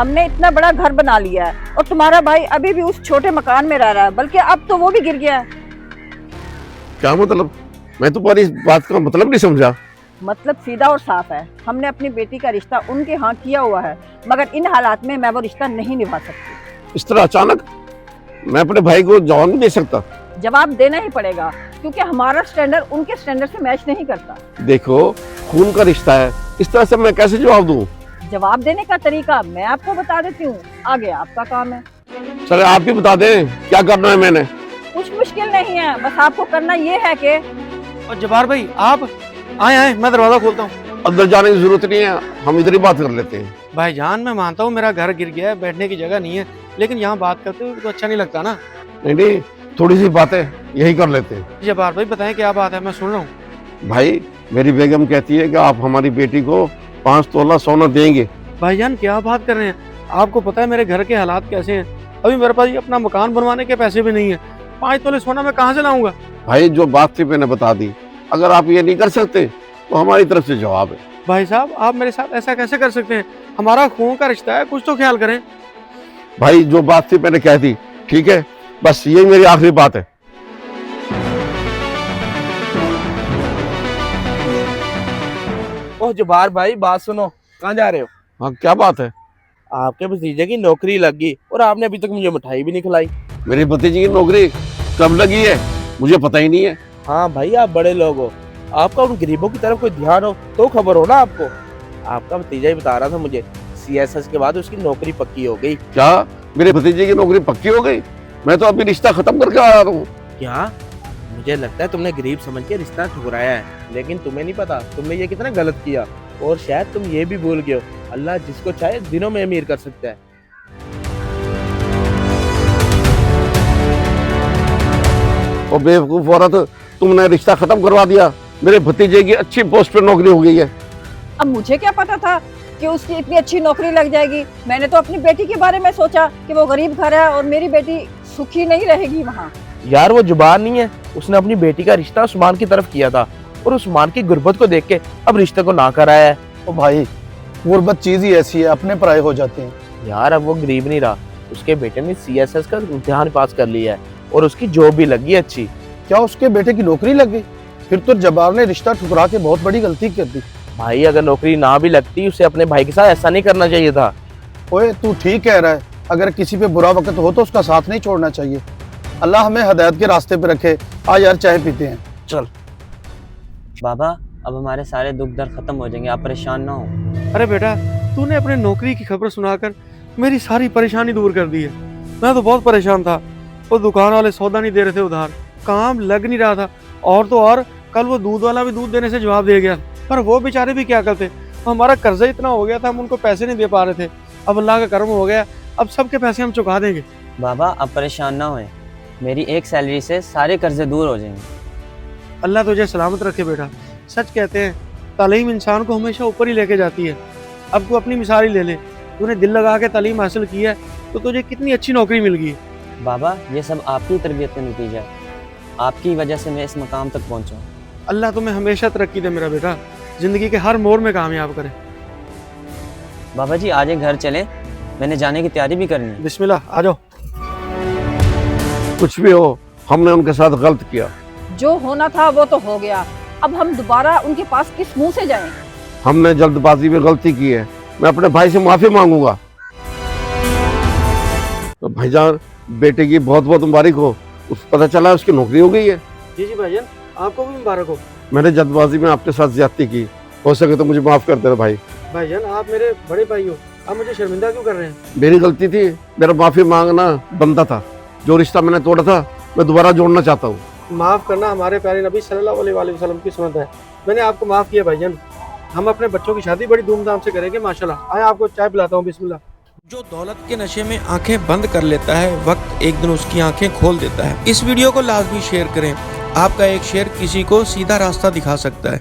हमने इतना बड़ा घर बना लिया है और तुम्हारा भाई अभी भी उस छोटे मकान में रह रहा है, बल्कि अब तो वो भी गिर गया है। क्या मतलब? मैं तुम्हारी इस बात का मतलब नहीं समझा। मतलब सीधा और साफ है, हमने अपनी बेटी का रिश्ता उनके यहाँ किया हुआ है, मगर इन हालात में मैं वो रिश्ता नहीं निभा सकती। इस तरह अचानक मैं अपने भाई को जवाब नहीं दे सकता। जवाब देना ही पड़ेगा, क्योंकि हमारा स्टैंडर्ड उनके स्टैंडर्ड से मैच नहीं करता। देखो, खून का रिश्ता है, इस तरह से मैं कैसे जवाब दूं? जवाब देने का तरीका मैं आपको बता देती हूँ, आगे आपका काम है। चले आप ही बता दें क्या करना है मैंने। कुछ मुश्किल नहीं है, बस आपको करना ये है कि और जब्बार भाई आप आए, मैं दरवाजा खोलता हूँ। अंदर जाने की जरूरत नहीं है, हम इधर ही बात कर लेते हैं। भाईजान मैं मानता हूँ मेरा घर गिर गया है, बैठने की जगह नहीं है, लेकिन यहाँ बात करते हुए तो अच्छा नहीं लगता ना। नहीं, थोड़ी सी बातें यही कर लेते हैं। जब्बार भाई बताएं क्या बात है, मैं सुन रहा हूँ। भाई, मेरी बेगम कहती है कि आप हमारी बेटी को 5 तोला सोना देंगे। भाईजान क्या बात कर रहे हैं, आपको पता है मेरे घर के हालात कैसे हैं। अभी मेरे पास ये अपना मकान बनवाने के पैसे भी नहीं है, 5 तोले सोना मैं कहाँ से लाऊंगा। भाई, जो बात थी मैंने बता दी, अगर आप ये नहीं कर सकते तो हमारी तरफ से जवाब है। भाई साहब आप मेरे साथ ऐसा कैसे कर सकते हैं, हमारा खून का रिश्ता है, कुछ तो ख्याल करें। भाई, जो बात थी मैंने कह दी, ठीक है, बस यही मेरी आखिरी बात है। ओह जब्बार भाई बात सुनो, कहाँ जा रहे हो? हाँ, क्या बात है? आपके भतीजे की नौकरी लग गई और आपने अभी तक मुझे मिठाई भी नहीं खिलाई। मेरी भतीजी की नौकरी कब लगी है मुझे पता ही नहीं है। हाँ भाई आप बड़े लोग हो, आपका उन गरीबों की तरफ कोई ध्यान हो तो खबर हो ना आपको। आपका भतीजा ही बता रहा था मुझे, सीएसएस के बाद उसकी नौकरी पक्की हो गई। क्या मेरे भतीजे की नौकरी पक्की हो गई? मैं तो अभी रिश्ता खत्म करके आ रहा हूँ। क्या? मुझे लगता है तुमने गरीब समझ के रिश्ता ठुकराया है, लेकिन तुम्हें नहीं पता तुमने ये कितना गलत किया। और शायद तुम ये भी भूल गए हो, अल्लाह जिसको चाहे दिनों में अमीर कर सकता है। और बेवकूफ औरत, तुमने रिश्ता खत्म करवा दिया। मेरे भतीजे की अच्छी पोस्ट पे नौकरी हो गई है। अब मुझे क्या पता था कि उसकी इतनी अच्छी नौकरी लग जाएगी। मैंने तो अपनी बेटी के बारे में सोचा कि वो गरीब घर है और मेरी बेटी सुखी नहीं रहेगी वहाँ। यार वो जुबान नहीं है, उसने अपनी बेटी का रिश्ता उस्मान की तरफ किया था और उस्मान की गुर्बत को देख के अब रिश्ते को ना कराया है। ओ भाई, गुर्बत चीज ही ऐसी है, अपने पराये हो जाते हैं। यार अब वो गरीब नहीं रहा, उसके बेटे ने सीएसएस का इम्तिहान पास कर लिया है और उसकी जॉब भी लगी अच्छी। क्या उसके बेटे की नौकरी लग गई? फिर तो जब्बार ने रिश्ता ठुकरा के बहुत बड़ी गलती कर दी। भाई अगर नौकरी ना भी लगती उसे अपने भाई के साथ ऐसा नहीं करना चाहिए था। ओए तू ठीक कह रहा है, अगर किसी पे बुरा वक्त हो तो उसका साथ नहीं छोड़ना चाहिए। अल्लाह हमें हदायत के रास्ते पे रखे। आ यार चाय पीते हैं, चल। बाबा अब हमारे सारे दुख दर्द खत्म हो जाएंगे, आप परेशान ना हो। अरे बेटा तूने अपने नौकरी की खबर सुनाकर मेरी सारी परेशानी दूर कर दी है। मैं तो बहुत परेशान था, वो दुकान वाले सौदा नहीं दे रहे थे उधार, काम लग नहीं रहा था, और तो और कल वो दूध वाला भी दूध देने से जवाब दे गया। पर वो बेचारे भी क्या करते, हमारा कर्जा इतना हो गया था, हम उनको पैसे नहीं दे पा रहे थे। अब अल्लाह का करम हो गया, अब सबके पैसे हम चुका देंगे। बाबा अब परेशान ना होए, मेरी एक सैलरी से सारे कर्जे दूर हो जाएंगे। अल्लाह तुझे सलामत रखे बेटा। सच कहते हैं तालीम इंसान को हमेशा ऊपर ही लेके जाती है। अब तू अपनी मिसाल ही ले ले, तूने दिल लगा के तालीम हासिल की है तो तुझे कितनी अच्छी नौकरी मिल गई। बाबा ये सब आपकी तरबियत का नतीजा है, आपकी वजह से मैं इस मकाम तक पहुंचा हूँ। अल्लाह तुम्हें हमेशा तरक्की दे मेरा बेटा, जिंदगी के हर मोड़ में कामयाब करे। बाबा जी आज घर चलें, मैंने जाने की तैयारी भी करनी है। बिस्मिल्लाह आ जाओ। कुछ भी हो, हमने उनके साथ गलत किया। जो होना था वो तो हो गया, अब हम दोबारा उनके पास किस मुंह से जाएं? हमने जल्दबाजी में गलती की है, मैं अपने भाई से माफी मांगूंगा। तो भाईजान, बेटे की बहुत बहुत मुबारक हो। पता चला उसकी नौकरी हो गई है। जी जी भाईजान, आपको भी मुबारक हो। मैंने जल्दबाजी में आपके साथ ज्यादती की, हो सके तो मुझे माफ कर देना भाई। भाईजान आप मेरे बड़े भाई हो, आप मुझे शर्मिंदा क्यों कर रहे हैं? मेरी गलती थी, मेरा माफी मांगना बनता था। जो रिश्ता मैंने तोड़ा था मैं दोबारा जोड़ना चाहता हूँ। माफ करना हमारे प्यारे नबी सल्लल्लाहु अलैहि वसल्लम की सुन्नत है। मैंने आपको माफ किया भाईजान। हम अपने बच्चों की शादी बड़ी धूमधाम से करेंगे माशाल्लाह। आए आपको चाय पिलाता हूँ, बिस्मिल्लाह। जो दौलत के नशे में आंखें बंद कर लेता है, वक्त एक दिन उसकी आंखें खोल देता है। इस वीडियो को लाजमी शेयर करें, आपका एक शेयर किसी को सीधा रास्ता दिखा सकता है।